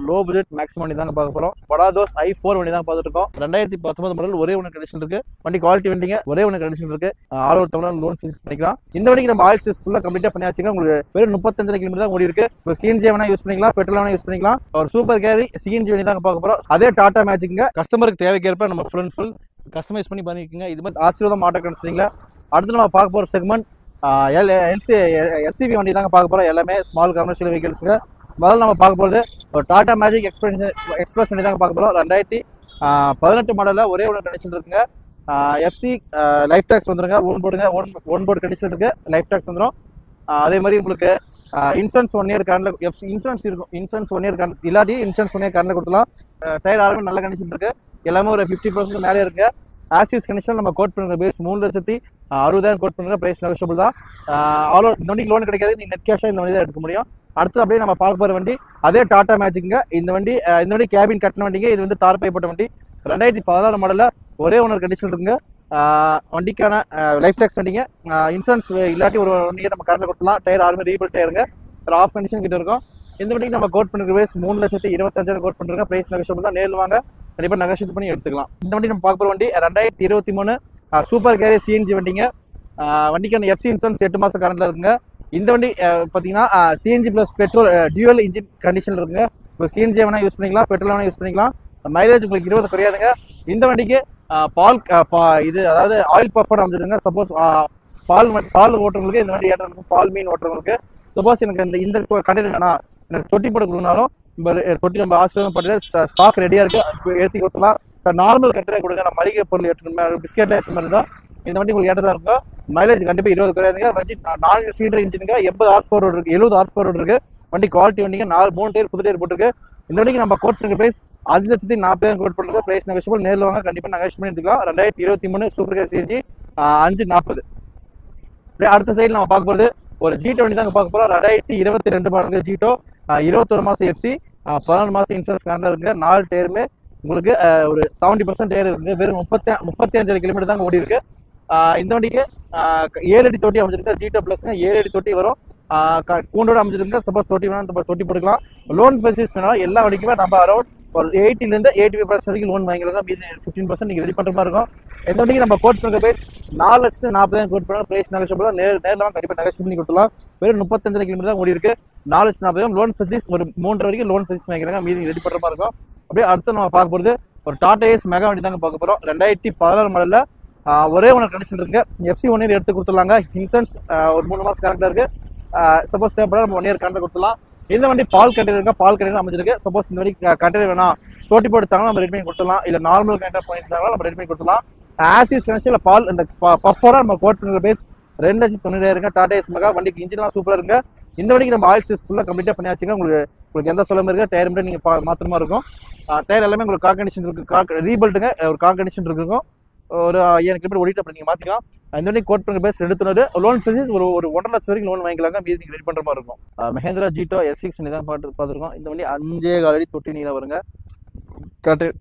Low budget maximum வண்டி தாங்க பார்க்க போறோம். படாதோஸ் i4 வண்டி தான் பார்த்துட்டு இருக்கோம். 2019 மாடல், ஒரே ஒன்று கண்டிஷன் இருக்கு. வண்டி குவாலிட்டி வண்டிங்க, ஒரே ஒன்று கண்டிஷன் இருக்கு. All over Tamil Nadu loan fix பண்ணிக்கலாம். இந்த வண்டிக்கு நம்ம ஆயில் சர்வீஸ் ஃபுல்லா கம்ப்ளீட்டா பண்ணியாச்சுங்க. உங்களுக்கு வெறும் 35 கிலோமீட்டர் தான் ஓடி இருக்கு. சிஎன்ஜி வேணா யூஸ் பண்ணிக்கலாம், பெட்ரோல் வேணா யூஸ் பண்ணிக்கலாம். ஒரு சூப்பர் கேரி சிஎன்ஜி வண்டி தான் பார்க்க போறோம். அதே டாடா மேஜிக்ங்க. கஸ்டமருக்கு தேவைக்கேற்ப நம்ம ஃபுல் அண்ட் ஃபுல் கஸ்டமைஸ் பண்ணி பண்ணிக்கோங்க. இது மாதிரி ஆசீர்வாதம் ஆட்டோ கன்சல்டிங்ல அடுத்து நம்ம பார்க்க போற செக்மெண்ட் எஸ்சிபி வண்டி தாங்க பார்க்க போறோம். எல்லாமே ஸ்மால் கமர்ஷியல் வெஹிக்கிள்ஸுங்க. முதல்ல நம்ம பார்க்க போகிறது ஒரு டாடா மேஜிக் எக்ஸ்பிரஸ் வண்டி தாங்க பார்க்க போகிறோம். 2018 மாடலில் ஒரே ஒரு கண்டிஷன் இருக்குங்க. எஃப்சி லைஃப் டேக்ஸ் வந்துருங்க. ஓன் போர்டு கண்டிஷன் இருக்கு. லைஃப் டேக்ஸ் வந்துடும். அதே மாதிரி உங்களுக்கு இன்சூரன்ஸ் 1 இயர் கரண்டில் இன்சூரன்ஸ் இருக்கும். இன்சூரன்ஸ் 1 இயர் கரண்ட் இல்லாட்டி இன்சூரன்ஸ் 1 இயர் கரண்டில் கொடுத்துலாம். டயர் ஆரம்பி நல்ல கண்டிஷன் இருக்கு. எல்லாமே ஒரு 50% மேலே இருக்கு. ஆசிஸ் கண்டிஷன் நம்ம கோட் பண்ணுற பேஸ் 3,60,000 கோட் பண்ணுற பிரைஸ் நெகோஷியபிள் தான். ஆல் ஓவர் இந்த வண்டிக்கு லோன் கிடைக்காது. நீங்கள் நெட் கேஷாக இந்த வண்டி தான் எடுக்க முடியும். அடுத்து அப்படியே நம்ம பார்க்க போகிற வண்டி அதே டாடா மேஜிக்ங்க. இந்த வண்டி கேபின் கட்டின வண்டிங்க. இது வந்து தார் பைப்பட்ட வண்டி. 2016 மாடலில் ஒரே ஓனர் கண்டிஷன் இருக்குங்க. வண்டிக்கான லைஃப் டேக்ஸ் வண்டிங்க. இன்சூரன்ஸ் இல்லாட்டி ஒரு 1 இயர் நம்ம கரண்டில் கொடுத்துலாம். டயர் ஆர்மி ரீபில்ட் டயருங்க. ஒரு ஆஃப் கண்டிஷன் கிட்ட இருக்கும். இந்த வண்டிக்கு நம்ம கோட் பண்ணுற பிரைஸ் 3,25,000 கோட் பண்ணுறோங்க. பிரைஸ் நெகோஷியபிள் தான். நேரில் வாங்க, கண்டிப்பாக நெகோஷியேட் பண்ணி எடுத்துக்கலாம். இந்த வண்டி நம்ம பார்க்க போகிற வண்டி 2023 சூப்பர் கேரி சிஎன்ஜி வண்டிங்க. வண்டிக்கான எஃப்சி இன்சூரன்ஸ் 8 மாதம் கரண்டில் இருக்குங்க. இந்த வண்டி பார்த்தீங்கன்னா CNG plus petrol dual engine condition இருக்குங்க. இப்போ சிஎன்ஜி வேணா யூஸ் பண்ணிக்கலாம், பெட்ரோல் வேணா யூஸ் பண்ணிக்கலாம். மைலேஜ் உங்களுக்கு 20 குறையாதுங்க. இந்த வண்டிக்கு இது அதாவது ஆயில் பஃபர் அமைச்சிருங்க. சப்போஸ் பால் ஓட்டுறவங்களுக்கு இந்த வண்டி ஏற்றவங்களுக்கு, பால் மீன் ஓட்டுறவங்களுக்கு சப்போஸ் எனக்கு இந்த கண்டெய்னர் வேணாம், எனக்கு தொட்டி போட்டு கொடுக்கனாலும் தொட்டி நம்ம ஆசிரியர் பண்ணிட்டு ஸ்டாக் ரெடியாக இருக்குது, ஏற்றி கொடுத்துலாம். நார்மல் கண்டெய்னர் கொடுங்க. நம்ம மளிகை பொருள் ஏற்ற பிஸ்கெட் ஏற்ற மாதிரி தான் இந்த வண்டி உங்களுக்கு ஏற்றதா இருக்கும். மைலேஜ் கண்டிப்பாக 20 குறையாதுங்க. வச்சு 4 சிலிண்டர் இன்ஜினுங்க. 80 ஹார்ஸ் பவர் இருக்கு, 70 ஹார்ஸ் பவர் இருக்கு. வண்டி குவாலிட்டி வண்டிங்க. 3 டயர் புது டயர் போட்டுருக்கு. இந்த வண்டிக்கு நம்ம கோட் பண்ணுற பிரைஸ் 5,40,000 கோட் பண்ணுறது. Price negotiable. நேரில் வாங்க, கண்டிப்பாக நெகோஷியேட் பண்ணி எடுத்துக்கலாம். 2023 சூப்பர் கேர் சிஎன்ஜி 540. அடுத்த சைடு நம்ம பார்க்க போகிறது ஒரு ஜீட்டோ வண்டி தாங்க பார்க்க போகிறோம். 2022 மாடல் ஜீட்டோ. 21 மாதம் எஃப்சி, 14 மாதம் இன்சூரன்ஸ் கரண்டில் இருக்குங்க. 4 டயருமே உங்களுக்கு ஒரு 70% டயர் இருக்குங்க. வெறும் 35 கிலோமீட்டர் தாங்க ஓடி இருக்கு. இந்த வண்டிக்கு 7 அடி தொட்டி அமைச்சிருக்க ஜீட்டோ பிளஸ்ங்க. 7 அடி தொட்டி வரும். கூண்டோட அமைச்சிருக்க. சப்போஸ் தொட்டி வேணா நம்ம தொட்டி போட்டுக்கலாம். லோன் ஃபெசிலிட்டிஸ் வேணாலும் எல்லா வண்டிக்குமே நம்ம அரௌண்ட் ஒரு 80% 85% வரைக்கும் லோன் வாங்கிக்கலாம். மீதி 15% நீங்கள் ரெடி பண்ணுற மாதிரி இருக்கும். இந்த வண்டிக்கு நம்ம கோட் பண்ணுற பிரைஸ் 4,40,000 கோட் பண்ணுற பிரைஸ் நெகோஷியபிள் தான். நேரில் கண்டிப்பாக நெகோஷியேட் பண்ணி கொடுத்துலாம். வெறும் 35 கிலோமீட்டர் தான் ஓடி இருக்கு. 4,40,000 லோன் ஃபெசிலிட்டிஸ் ஒரு 3 வரைக்கும் லோன் ஃபெசிலிட்டிஸ் வாங்கிக்கிறாங்க. மீதி ரெடி பண்ணுற மாதிரி இருக்கும். அப்படியே அடுத்து நம்ம பார்க்க போகிறது ஒரு டாடா ஏஸ் மெகா வண்டி தாங்க பார்க்க போகிறோம். 2016 மாடலில் ஒரே ஒன்று கண்டிஷன் இருக்கு. எஃப்சி 1 இயர் எடுத்து கொடுத்துடலாங்க. இன்சூரன்ஸ் ஒரு 3 மாதம் கரண்டில் இருக்கு. சப்போஸ் தேவைப்பட நம்ம 1 இயர் கரண்டில் கொடுத்துடலாம். இந்த வண்டி பால் கண்டெய்னர் இருக்கா, பால் கண்டெய்னர் அமைச்சிருக்கு. சப்போஸ் இந்த வண்டி கண்டெய்னர் வேணா தோட்டி போட்டுத்தாங்க நம்ம ரெடி பண்ணி கொடுத்துடலாம். இல்லை நார்மல் கண்டெய்னர் பண்ணிட்டாங்களோ நம்ம ரெடி பண்ணி கொடுத்துடலாம். ஆசிஸ் கனெக்ஷன் பால் இந்த பஃபராக நம்ம கோட் பண்ணுற பேஸ் 2,90,000 டாடா ஏஸ் மெகா. வண்டிக்கு இன்ஜின்லாம் சூப்பராக இருக்குங்க. இந்த வண்டிக்கு நம்ம ஆயில் சர்வீஸ் ஃபுல்லாக கம்ப்ளீட்டாக பண்ணியாச்சுங்க. உங்களுக்கு எந்த சொல்லமே இருக்கு. டயர் மட்டும் நீங்கள் மாத்திரமா இருக்கும். டயர் எல்லாமே உங்களுக்கு கார் கண்டிஷன் இருக்கு. ரீபில்ட்டுங்க. ஒரு கார் கண்டிஷன் இருக்கும். ஒரு 5000 கிலோமீட்டர் ஓடிட்டு அப்புறம் நீங்கள் மாற்றிக்கலாம். இந்த வண்டி கோட் பண்ணுற பேஸ் 290. லோன் ஃபெசிலிட்டிஸ் ஒரு 1.5 லட்சம் வரைக்கும் லோன் வாங்கிக்கலாங்க. மீதி நீங்கள் ரெடி பண்ணுற மாதிரி இருக்கும். மஹேந்திரா ஜீட்டோ S6 வண்டி தான் பார்த்துருக்கோம். இந்த வண்டி 5.4 அடி தொட்டி நீளம் வருங்க.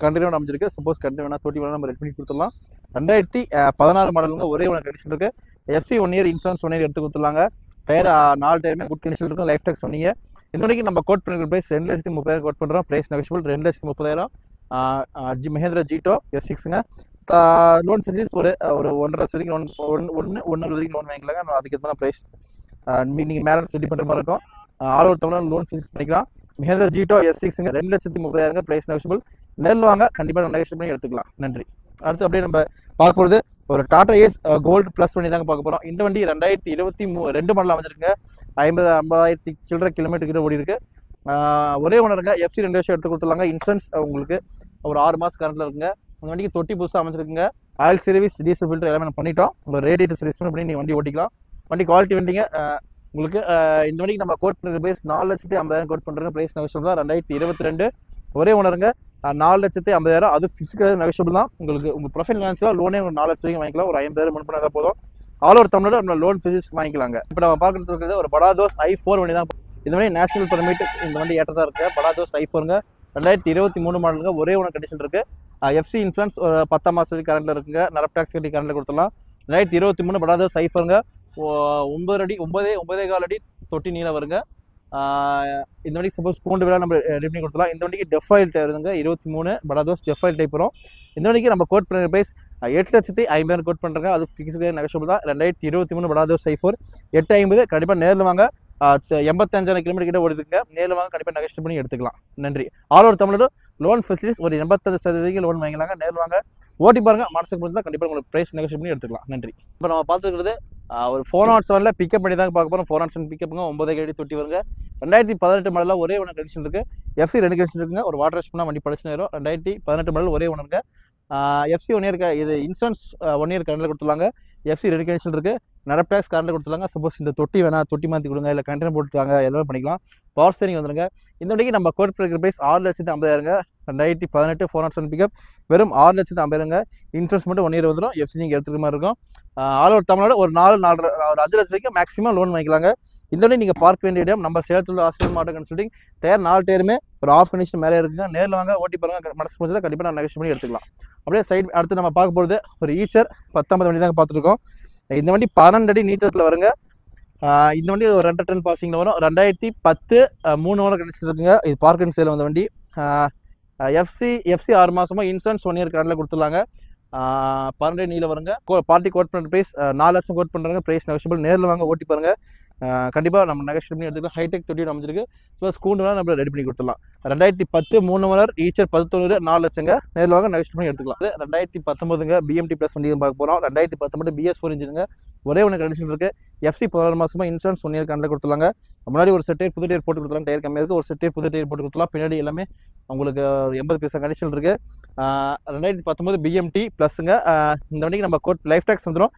கண்டெய்னர் அமைஞ்சிருக்கு. சப்போஸ் கண்டெய்னர் வேணா தொட்டி வேணா நம்ம ரெடி பண்ணி கொடுத்துடலாம். 2016 மாடலுங்க. ஒரே ஒரு கண்டிஷன் இருக்கு. எஃப்சி 1 இயர் இன்சூரன்ஸ் 1 இயர் எடுத்து கொடுத்துடலாங்க. டயர் 4 டயருமே குட் கண்டிஷன் இருக்கும். லைஃப் டேக்ஸ் சொன்னீங்க. இந்த வண்டிக்கு நம்ம கோட் பண்ணுற பிரைஸ் 2,30,000 கோட் பண்ணுறோம். Price negotiable. 2,30,000 மஹேந்திரா ஜீட்டோ S6ங்க. லோன் ஃபெசிலிட்டிஸ் ஒரு 1.5 லட்சம் வரைக்கும் லோன் 1.5 வரைக்கும் லோன் வாங்கிக்கலாங்க. அதுக்கு பிரைஸ் நீங்கள் மேலே ரெடி பண்ணுற மாதிரி இருக்கும். All over Tamil Nadu loan facilities பண்ணிக்கலாம். மஹேந்திரா ஜீட்டோ S6ங்க. 2,30,000 பிரைஸ் நெகோஷியபிள். நேரில் வாங்க, கண்டிப்பாக நெகோஷியேட் பண்ணி எடுத்துக்கலாம். நன்றி. அடுத்து அப்படியே நம்ம பார்க்க போகிறது ஒரு டாடா ஏஸ் கோல்டு ப்ளஸ் வண்டி தாங்க பார்க்க போகிறோம். இந்த வண்டி 2022 மாடல் அமைச்சிருக்குங்க. 50,000 சில்லற கிலோமீட்டர் கிட்ட ஓடி இருக்கு. ஒரே ஒன்றுங்க. எஃப்சி 2 வருஷம் எடுத்து கொடுத்துடலாங்க. இன்சூரன்ஸ் உங்களுக்கு ஒரு 6 மாதம் கரண்டில் இருக்குங்க. அந்த வண்டிக்கு தொட்டி புதுசாக அமைச்சிருக்குங்க. ஆயில் சர்வீஸ், டீசல் ஃபில்டர் எல்லாமே நம்ம பண்ணிட்டோம். ஒரு ரேடியேட்டர் சர்வீஸ் பண்ணி நீங்கள் வண்டி ஓட்டிக்கலாம். வண்டி குவாலிட்டி வண்டிங்க. உங்களுக்கு இந்த வண்டிக்கு நம்ம கோட் பண்ணுற பிரைஸ் 4,50,000 கோட் பண்ணுறோங்க. பிரைஸ் நெகோஷியபிள் தான். 2022 ஒரே ஒன்றுங்க. 4,50,000 அது ஃபிக்ஸ்டு நெகோஷியபிள் தான். உங்கள் ப்ரொஃபைல் ஃபினான்ஸில் லோனே ஒரு 4 லட்சம் வரைக்கும் வாங்கிக்கலாம். ஒரு 50,000 முன் பண்ணால் போதும். ஆல் ஓவர் தமிழ்நாடு நம்ம லோன் ஃபெசிலிட்டிஸ் வாங்கிக்கலாங்க. இப்போ நம்ம பார்க்குறது இருக்கிறது ஒரு படாதோஸ் i4 வண்டி தான். இந்த வண்டி நேஷனல் பெர்மிட் இந்த வண்டி ஏற்றதா இருக்குது. படாதோஸ் i4ங்க. 2023 மாடலுங்க. ஒரே ஒன்று கண்டிஷன் இருக்குது. எஃப்சி இன்சூரன்ஸ் 10 மாதத்துக்கு கரண்டில் இருக்குங்க. நரப் டேக்ஸ் கட்டி கரண்டில் கொடுத்துடலாம். 2023 படாதோஸ் i4ங்க. 9 அடி 9.4 அடி தொட்டி நீளம் வருங்க. இந்த வண்டிக்கு சப்போஸ் கூண்டு விழா நம்ம ரெடி பண்ணி கொடுத்துலாம். இந்த வண்டிக்கு டெஃபாயில் டயர் இருங்க 23 படாதோஸ் டெஃபாயில் டைப் வரும். இந்த வண்டிக்கு நம்ம கோட் பண்ணுற ப்ரைஸ் 8,50,000 கோட் பண்ணுறாங்க. அது ஃபிக்ஸ்டு நெகோஷியபிள் தான். 2023 படாதோஸ் i4 850. கண்டிப்பாக நேரில் வாங்க. 85,000 கிலோமீட்டர் கிட்ட ஓடிதுங்க. நேரில் வாங்க, கண்டிப்பாக நெகோஷியேட் பண்ணி எடுத்துக்கலாம். நன்றி. ஆல் ஓவர் தமிழோட லோன் ஃபெசிலிட்டிஸ் ஒரு 85% லோன் வாங்கிக்கலாங்க. நேரில் வாங்க, ஓட்டி பாருங்க, மனசுக்கு பிடிச்சா கண்டிப்பாக உங்களுக்கு ப்ரைஸ் நெகோஷியேட் பண்ணி எடுத்துக்கலாம். நன்றி. இப்போ நம்ம பார்த்துக்கிறது ஒரு 407 பிக்கப் பண்ணி தான் பார்க்க போகிறோம். 407 பிக்கப்புங்க 9 அடி தொட்டி வருங்க. 2018 மாடலில் ஒரே ஒன்று கண்டிஷன் இருக்குது. எஃப்சி 2 கண்டிஷன் இருக்குங்க. ஒரு வாட்டர் வாஷ் பண்ணால் வண்டி படிச்சு நேரம். 2018 மாடல் ஒரே ஒன்று இருக்குது. எஃப்சி 1 இயர் இது இன்சூரன்ஸ் 1 இயர் கரண்டில் கொடுத்துருவாங்க. எஃப்சி 2 கண்டிஷன் இருக்குது. நடப் டேக்ஸ் கரண்டில் கொடுத்துருவாங்க. சப்போஸ் இந்த தொட்டி வேணால் தொட்டி மாற்றி கொடுங்க, இல்லை கண்டெய்னர் போட்டுருக்காங்க, எல்லாமே பண்ணிக்கலாம். பவர் ஸ்டேரிங் வந்துருங்க. இந்த வண்டிக்கு நம்ம கோட் பண்ணுற ப்ரைஸ் 6,50,000. 2018 407 பிக்கப் வெறும் 6,50,000. இன்சூரன்ஸ் மட்டும் 1 இயர் வந்துடும். எஃப்சி நீங்கள் எடுத்துக்கிற மாதிரி இருக்கும். ஆல் ஓவர் தமிழ்நாடு ஒரு 4 ஒரு 5 லட்சம் வரைக்கும் மேக்ஸிமம் லோன் வாங்கிக்கலாங்க. இந்த வண்டி நீங்கள் பார்க்க வேண்டிய இடம் நம்ம சேலத்தில் ஆஸ்திரேலியன் மாட்டோ கன்சல்டிங். டயர் 4 டயருமே ஒரு ஆஃப் கண்டிஷன் மேலே இருக்குங்க. நேரில் வாங்க, ஓட்டி பாருங்க, மனசு பிடிச்சா கண்டிப்பாக நான் நெகோஷியேட் பண்ணி எடுத்துக்கலாம். அப்படியே சைட் அடுத்து நம்ம பார்க்க போகிறது ஒரு ஈச்சர் 19 வண்டி தாங்க பார்த்துருக்கோம். இந்த வண்டி 12 அடி நீட்டத்தில் வருங்க. இந்த வண்டி ஒரு 2 டன் பாசிங்கில் வரும். 2010 3 ஓனர் கண்டிஷன் இருக்குங்க. இது பார்க் அண்ட் சேல் வந்த வண்டி. எஃப்சி 6 மாதமாக இன்சூரன்ஸ் 1 இயர் கரண்டில் கொடுத்துருலாங்க. 12 நீல வருங்க. பார்ட்டி கோட் பண்ணுற ப்ரைஸ் 4 லட்சம் கோட் பண்ணுறாங்க. Price negotiable. நேரில் வாங்க, ஓட்டி பாருங்க, கண்டிப்பாக நம்ம நெகோஷியேட் பண்ணி எடுத்துக்கலாம். ஹைடெக் தொட்டி அமைச்சிருக்கு. ஸோ ஸ்கூண்டுலாம் நம்ம ரெடி பண்ணி கொடுத்துடலாம். 2010 3 ஓனர் ஈச்சர் 19 4 லட்சங்க. நேரில் வாங்க, நெகோஷியேட் பண்ணி எடுத்துக்கலாம். 2019 பிஎம்டி ப்ளஸ் வண்டி பார்க்க போகிறோம். 2019 BS4 இன்ஜினுங்க. ஒரே ஒன்று கண்டிஷன் இருக்குது. எஃப்சி 16 மாதமாக இன்சூரன்ஸ் 1 இயர் கரண்டில் கொடுத்துலாங்க. முன்னாடி ஒரு செட் டயர் புது டயர் போட்டு கொடுத்துலாம். டயர் கம்மியாக இருக்குது. ஒரு செட் டயர் புது டயர் போட்டு கொடுத்துலாம். பின்னாடி எல்லாமே உங்களுக்கு 80% கண்டிஷன் இருக்குது. 2019 பிஎம்டி ப்ளஸ்ஸுங்க. இந்த வண்டிக்கு நம்ம கோட் லைஃப் டேக்ஸ் வந்துடும்.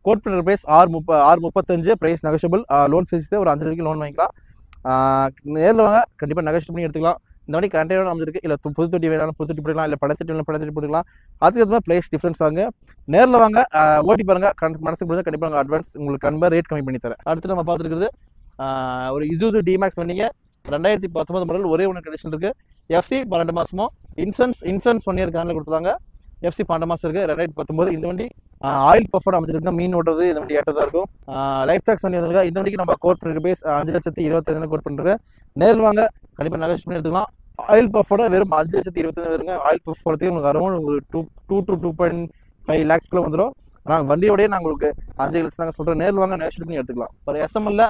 கோட் பண்ணுற price 6,35. Price negotiable. Loan facility ஒரு 5 வரைக்கும் லோன் வாங்கிக்கலாம். நேரில் வாங்க, கண்டிப்பாக நெகோஷியேட் பண்ணி எடுத்துக்கலாம். இந்த வண்டி கண்டெய்னர் அமைஞ்சிருக்கு. இல்லை புது தொட்டி வேணாலும் புது தொட்டி போட்டுக்கலாம், இல்லை பழத்தட்டி வேணாலும் பழத்தட்டி போட்டுக்கலாம். அதுக்கு ஏற்ற மாதிரி ப்ரைஸ் டிஃப்ரென்ஸ் வாங்க. நேரில் வாங்க, ஓட்டி பாருங்க, மனசுக்கு பிடிச்சா கண்டிப்பாக நாங்கள் அட்வான்ஸ் உங்களுக்கு கண்டிப்பாக ரேட் கம்மி பண்ணி தரேன். அடுத்து நம்ம பார்த்துருக்குறது ஒரு இசூசு டிமேக்ஸ் வண்டிங்க. 2019 மாடல் ஒரே ஒன்று கண்டிஷன் இருக்குது. எஃப்சி 12 மாதமும் இன்சூரன்ஸ் 1 இயர் கரண்டில் கொடுத்துருவாங்க. எஃப்சி 12 மாதம் இருக்குது. 2019 இந்த வண்டி ஆயில் பஃபர் அமைச்சிருக்கோம். மீன் ஓட்டுறது இந்த வண்டி ஏற்றதாக இருக்கும். லைஃப் டேக்ஸ் வண்டி வந்துருக்கா. இந்த வண்டிக்கு நம்ம கோட் பண்ணுற பேஸ் 5,25,000 கோட் பண்ணுறேன். நேரில் வாங்க, கண்டிப்பாக நெகோஷியேட் பண்ணி எடுத்துக்கலாம். ஆயில் பஃபோட வெறும் 5,25,000 வருங்க. ஆயில் பஃப் போகிறதுக்கு உங்களுக்கு அரௌண்ட் ஒரு 2 to 2.5 lakhs வந்துடும். ஆனால் வண்டியோடய நான் உங்களுக்கு 5 லட்சம் தாங்க சொல்கிறேன். நேரில் வாங்க, நெகோஷியேட் பண்ணி எடுத்துக்கலாம். ஒரு எஸ்எம்எல்ல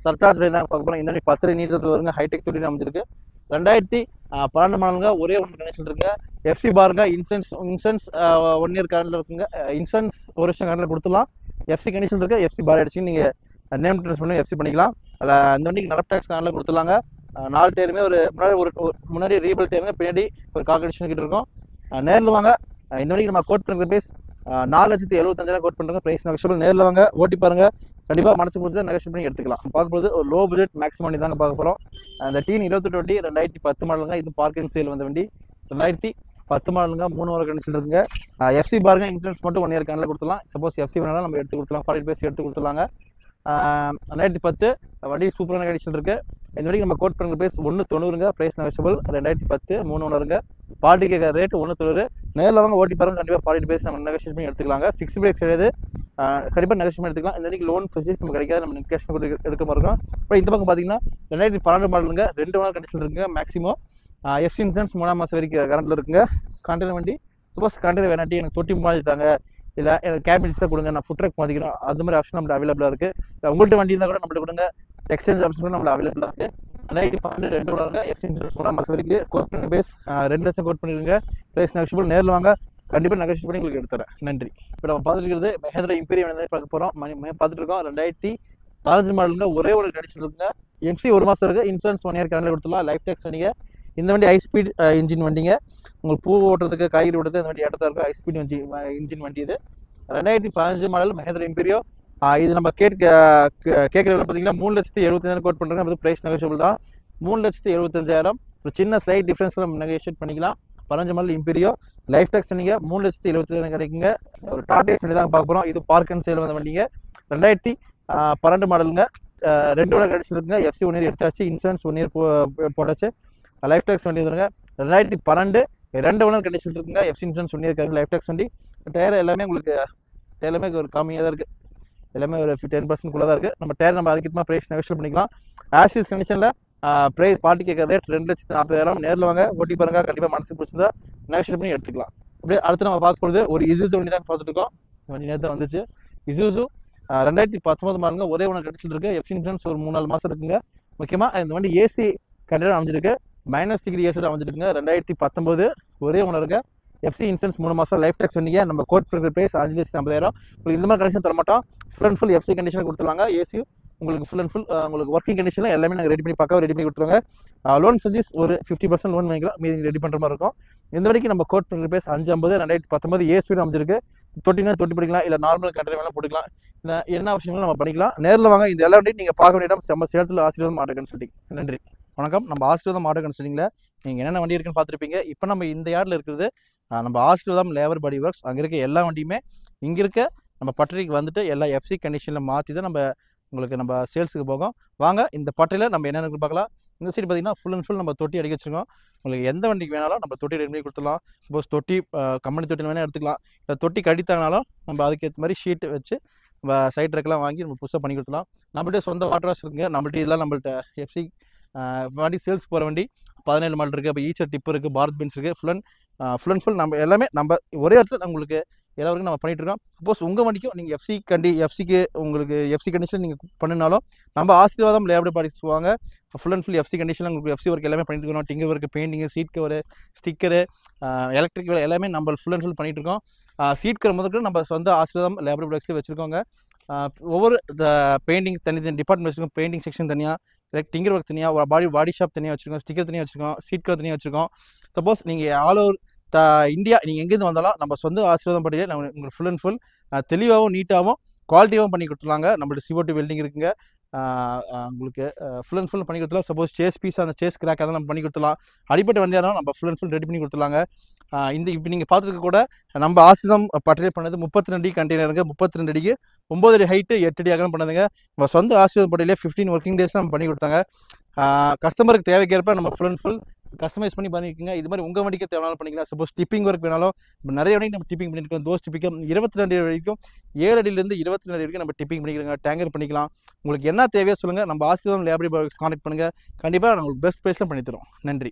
சர்சார்ஜ் ரேட் தான் பார்க்க போகிறோம். இந்த வண்டி 10 நீட்டத்தில் வருங்க. ஹைடெக் தொட்டி அமைச்சிருக்கு. 2012 மாடலுங்க. ஒரே ஒன்று கண்டிஷன் இருக்குங்க. எஃப்சி பாருங்க. இன்சூரன்ஸ் 1 இயர் கரண்டில் இருக்குங்க. இன்சூரன்ஸ் 1 வருஷம் கரண்டில் கொடுத்துலாம். எஃப்சி கண்டிஷன் இருக்குது. எஃப்சி பார் அடிச்சு நீங்கள் நேம் ட்ரான்ஸ் பண்ணி எஃப்சி பண்ணிக்கலாம். இந்த வண்டிக்கு நடப் டேக்ஸ் கரண்டில் கொடுத்துலாங்க. 4 டயருமே ஒரு முன்னாடி ரீபில் டயருங்க. பின்னாடி ஒரு கார் கண்டிஷன் கிட்ட இருக்கும். நேரில் வாங்க. இந்த வண்டிக்கு நம்ம கோட் பண்ணுற ப்ரைஸ் 4,75,000 கோட் பண்ணுறாங்க. Price negotiable. நேரில் வாங்க, ஓட்டி பாருங்க, கண்டிப்பாக மனசுக்கு பிடிச்சா நெகோஷியேட் பண்ணி எடுத்துக்கலாம். பார்க்கும்போது ஒரு லோ பட்ஜெட் மேக்ஸிமம் வண்டி தாங்க பார்க்க போகிறோம். இந்த டீன் 28 வண்டி 2010 மாடலுங்க. இது பார்க்கிங் சேல் வந்த வண்டி. 2010 மாடலுங்க. 3 ஓவர் கண்டிஷன் இருக்குங்க. எஃப்சி பாருங்க. இன்சூரன்ஸ் மட்டும் 1 இயர் கரண்டில் கொடுத்துலாம். சப்போஸ் எஃப்சி வேணாலும் நம்ம எடுத்து கொடுத்துலாம். 40 பேஸ் எடுத்து கொடுத்துலாங்க. 2010 வண்டி சூப்பரான கண்டிஷன் இருக்குது. இந்த வண்டிக்கு நம்ம கோட் பண்ணுற ப்ரைஸ் 1,90. Price negotiable. 2010 3 ஓனருங்க. பார்ட்டி கேட்குற ரேட் 1,90. நேரில் வாங்க, ஓட்டி பாருங்க, கண்டிப்பாக 40 பேஸ் நம்ம நெகோஷியேட் பண்ணி எடுத்துக்கலாங்க. ஃபிக்ஸ்ட் பிரேக்ஸ் கிடையாது. கண்டிப்பாக நெகோஷியேட் பண்ணி எடுத்துக்கலாம். இந்த வண்டிக்கு லோன் ஃபெசிலிட்டிஸ் நம்ம கிடைக்காது. நம்ம நெட் கேஷ் எடுக்க மாதிரி இருக்கும். இப்போ இந்த பக்கம் பார்த்தீங்கன்னா 2012 மாடலுங்க. 2 ஓனர் கண்டிஷன் இருக்குங்க. மேக்ஸிமம் எஃப்சி இன்சூரன்ஸ் 3ஆம் மாதம் வரைக்கும் கரண்டில் இருக்குங்க. கண்டெய்னர் வண்டி. சப்போஸ் கண்டெய்னர் வேணாட்டி எனக்கு தொட்டி மாதிரி தாங்க, இல்லை எனக்கு கேபின்ஸ் தான் கொடுங்க, நான் ஃபுட் ட்ரக் மாற்றிக்கிறோம், அது மாதிரி ஆப்ஷன் நம்மளுக்கு அவைலபிளாக இருக்குது. உங்கள்கிட்ட வண்டி இருந்தால் கூட நம்மளுக்கு கொடுங்க. எக்ஸ்சேஞ்ச் ஆப்ஷன் கூட நம்மளுக்கு அவைலபிளாக இருக்குது. 2012 2 ஓனருங்க. எஃப்சி இன்சூரன்ஸ் 3ஆம் மாதம் வரைக்கும் கோட் பண்ணி பேஸ் 2 லட்சம் கோட் பண்ணிடுங்க. Price negotiable. நேரில் வாங்க, கண்டிப்பாக நெகோஷியேட் பண்ணி உங்களுக்கு எடுத்துறேன். நன்றி. இப்போ நம்ம பார்த்துருக்கிறது மஹேந்திரா இம்பீரியல் வந்து பார்க்க போகிறோம். பார்த்துட்டு இருக்கோம். 2015 மாடலுங்க. ஒரே ஒரு கண்டிஷன் இருக்குங்க. எஃப்சி 1 மாதம் இருக்குது. இன்சூரன்ஸ் 1 இயர் கரண்டில் கொடுத்துலாம். லைஃப் டேக்ஸ் வண்டிங்க. இந்த வண்டி ஹை ஸ்பீட் இன்ஜின் வண்டிங்க. உங்களுக்கு பூ ஓட்டுறதுக்கு, காய்கறி ஓட்டுறதுக்கு இந்த வண்டி ஏற்றதாக இருக்கும். ஹை ஸ்பீட் இன்ஜின் வண்டி இது. 2015 மாடல் மஹேந்திரா இம்பீரியோ. இது நம்ம கேட்குறது பார்த்தீங்கன்னா 3,75,000 கோட் பண்ணுறாங்க. அது ப்ரைஸ் நெகோஷியபிள் தான். 3,75,000. ஒரு சின்ன ஸ்லைட் டிஃப்ரென்ஸில் நம்ம நெகோஷியேட் பண்ணிக்கலாம். 15 மாடல் இம்பீரியோ. லைஃப் டேக்ஸ் வண்டிங்க. 3,75,000 கிடைக்குங்க. ஒரு டாடேஸ் வண்டி தான் பார்க்க போகிறோம். இது பார்க் அண்ட் சேல் வந்த வண்டிங்க. 2012 மாடலுங்க. 2 ஓனர் கண்டிஷன் இருக்குங்க. எஃப்சி 1 இயர் எடுத்தாச்சு. இன்சூரன்ஸ் 1 இயர் போட்டாச்சு. லைஃப் டேக்ஸ் வண்டி வந்துருங்க. 2012 2 ஓனர் கண்டிஷன் இருக்குங்க. FC insurance 1 year life tax வண்டி. டயர் எல்லாமே உங்களுக்கு எல்லாமே ஒரு கம்மியாக தான் இருக்குது. எல்லாமே ஒரு 10% தான் இருக்குது. நம்ம டயர் நம்ம அதுக்கு ப்ரைஸ் நெகோஷியேட் பண்ணிக்கலாம். ஆசிஸ் கண்டிஷனில் ப்ரைஸ் பார்ட்டி கேட்குற ரேட் 2,40,000. நேரில் வாங்க, ஓட்டி பாருங்க, கண்டிப்பாக மனசுக்கு பிடிச்சிருந்தா நெகோஷியேட் பண்ணி எடுத்துக்கலாம். அப்படியே அடுத்து நம்ம பார்க்க போகிறது ஒரு இசூசு வண்டி தான் பார்த்துட்டு இருக்கோம். வண்டி நேரத்தில் வந்துச்சு. இசூசு 2019 மாடலுங்க. ஒரே ஒன்று கிடைச்சிட்டு இருக்கு. எஃப்சி இன்சூரன்ஸ் ஒரு 3-4 மாதம் இருக்குங்க. முக்கியமாக இந்த வண்டி ஏசி கண்டிப்பாக அமைஞ்சிருக்கு. -டிகிரி ஏசியோட அமைஞ்சிருக்குங்க. 2019 ஒரே ஒன்று இருக்கு. எஃப்சி இன்சூரன்ஸ் 3 மாதம் லைஃப் டேக்ஸ் வண்டிங்க. நம்ம கோட் ப்ரைஸ் 5,50,000. உங்களுக்கு இந்த மாதிரி கண்டிஷன் தர மாட்டோம். Full and full FC condition கொடுத்துருவாங்க. ஏசி உங்களுக்கு ஃபுல் அண்ட் ஃபுல் உங்களுக்கு ஒர்க்கிங் கண்டிஷனில் எல்லாமே நாங்கள் ரெடி பண்ணி பார்க்க ரெடி பண்ணி கொடுத்துருவாங்க. லோன் ஃபெசிலிட்டிஸ் ஒரு 50% லோன் வாங்கிக்கலாம். மீதி ரெடி பண்ணுற மாதிரி இருக்கும். இந்த வரைக்கும் நம்ம கோட் ப்ரைஸ் 550 2019 ஏசி அமைஞ்சிருக்கு. தொட்டினா தொட்டி பிடிக்கலாம், இல்லை நார்மல் கண்டெய்னர் வேணால் போட்டுக்கலாம். இல்லை என்ன விஷயங்களும் நம்ம பண்ணிக்கலாம். நேரில் வாங்க. இந்த எல்லா வண்டியும் நீங்கள் பார்க்க வேண்டிய இடம் நம்ம சேலத்தில் ஆசீர்வாதம் ஆட்டோ கன்சல்டிங். நன்றி, வணக்கம். நம்ம ஆசீர்வாதம் ஆட்டோ கன்சல்டிங்கில் நீங்கள் என்னென்ன வண்டி இருக்குன்னு பார்த்துருப்பீங்க. இப்போ நம்ம இந்த யார்டில் இருக்கிறது நம்ம ஆசீர்வாதம் லேபர் பாடி ஒர்க்ஸ். அங்கே இருக்க எல்லா வண்டியுமே இங்கே இருக்க நம்ம பட்டறைக்கு வந்துட்டு எல்லா எஃப்சி கண்டிஷனில் மாற்றி தான் நம்ம சேல்ஸுக்கு போகும். வாங்க இந்த பட்டறையில் நம்ம என்னென்னு பார்க்கலாம். இந்த சைடு பார்த்தீங்கன்னா ஃபுல் அண்ட் ஃபுல் நம்ம தொட்டி அடிக்க வச்சுருக்கோம். உங்களுக்கு எந்த வண்டிக்கு வேணாலும் நம்ம தொட்டி ரெடி பண்ணி கொடுத்துடலாம். சப்போஸ் தொட்டி கம்பெனி தொட்டி வேணால் எடுத்துக்கலாம். இல்லை தொட்டி கடித்தாங்கனாலும் நம்ம அதுக்கேற்ற மாதிரி ஷீட்டு வச்சு நம்ம சைட் ட்ரக்கெலாம் வாங்கி நம்ம புதுசாக பண்ணி கொடுத்துலாம். நம்மள்ட்ட சொந்த வாட்டர் வாஷ் இருக்குங்க. நம்மள்ட்ட இதெல்லாம் நம்மள்ட்ட எஃப்சி வண்டி சேல்ஸ் போகிற வண்டி 17 மாடல் இருக்குது. அப்போ ஈச்சர் டிப்பு இருக்குது, பாரத் பென்ஸ் இருக்குது. ஃபுல் அண்ட் ஃபுல் நம்ம எல்லாமே நம்ம ஒரே இடத்துல உங்களுக்கு எல்லாருக்கும் நம்ம பண்ணிட்டு இருக்கோம். சப்போஸ் உங்கள் வண்டிக்கும் நீங்கள் எஃப்சிக்கு உங்களுக்கு எஃப்சி கண்டிஷன் நீங்கள் பண்ணினாலும் நம்ம ஆசீர்வாதம் லேபர் பாடிஸ் வாங்க. ஃபுல் அண்ட் ஃபுல் எஃப்சி கண்டிஷனில் உங்களுக்கு எஃப்சி ஒர்க் எல்லாமே பண்ணிட்டு இருக்கோம். Tinker work, painting, seat cover, sticker, electric எல்லாமே நம்ம ஃபுல் அண்ட் ஃபுல் பண்ணிட்டு இருக்கோம். சீட் கவர் முதல்ல நம்ம சொந்த ஆசீர்வாதம் லேபர் பாடிஸில் வச்சுருக்கோங்க. ஒவ்வொரு பெயிண்டிங் தனி டிபார்ட்மெண்ட் வச்சுருக்கோம். பெயிண்டிங் செக்ஷன் தனியாக, டிங்கர் ஒர்க் தனியாக, பாடி ஷாப் தனியாக வச்சுருக்கோம், ஸ்டிக்கர் தனியாக வச்சுருக்கோம், சீட் கவர் தனியாக வச்சுருக்கோம். சப்போஸ் நீங்கள் ஆல் ஓவர் இந்தியா நீங்கள் எங்கேருந்து வந்தாலும் நம்ம சொந்த ஆசீர்வாதம் படியே நம்ம உங்களுக்கு ஃபுல் அண்ட் ஃபுல் தெளிவாகவும் நீட்டாகவும் குவாலிட்டியாகவும் பண்ணி கொடுத்துருவாங்க. நம்மள்ட்ட CO2 வெல்டிங் இருக்குங்க. உங்களுக்கு ஃபுல் அண்ட் ஃபுல் பண்ணி கொடுத்துலாம். சப்போஸ் சேஸ் பீஸ் அந்த சேஸ் கிராக் அதெல்லாம் நம்ம பண்ணி கொடுத்துலாம். அடிப்பட்டு வந்தாலும் நம்ம ஃபுல் அண்ட் ஃபுல் ரெடி பண்ணி கொடுத்துலாங்க. இப்போ நீங்கள் பார்த்துருக்க கூட நம்ம ஆசிர்வாதம் பட்டறையில் பண்ணது 32 அடி கண்டெய்னருங்க. 32 அடிக்கு 9 அடி ஹைட்டு 8 அடி அகலம் பண்ணதுங்க. நம்ம சொந்த ஆசீர்வாதம் பட்டறையிலே 15 ஒர்க்கிங் டேஸில் நம்ம பண்ணி கொடுத்தாங்க. கஸ்டமருக்கு தேவைக்கேற்ப நம்ம ஃபுல் அண்ட் ஃபுல் கஸ்டமைஸ் பண்ணி பண்ணிக்கோங்க. இது மாதிரி உங்கள் வண்டிக்கு தேவையானாலும் பண்ணிக்கலாம். சப்போஸ் டிப்பிங் ஒர்க் வேணாலும் நிறைய வண்டிக்கு நம்ம டிப்பிங் பண்ணியிருக்கோம். தோஸ் டிப்பிங் 22 அடி வரைக்கும் 7 அடியிலேருந்து 22 அடி வரைக்கும் நம்ம டிப்பிங் பண்ணிக்கிறோங்க. டேங்கர் பண்ணிக்கலாம். உங்களுக்கு என்ன தேவையோ சொல்லுங்கள். நம்ம ஆசீர்வாதம் லேபர் பாடிஸ் கான்டாக்ட் பண்ணுங்கள். கண்டிப்பாக நான் உங்களுக்கு பெஸ்ட் ப்ரைஸில் பண்ணித்தரோம். நன்றி.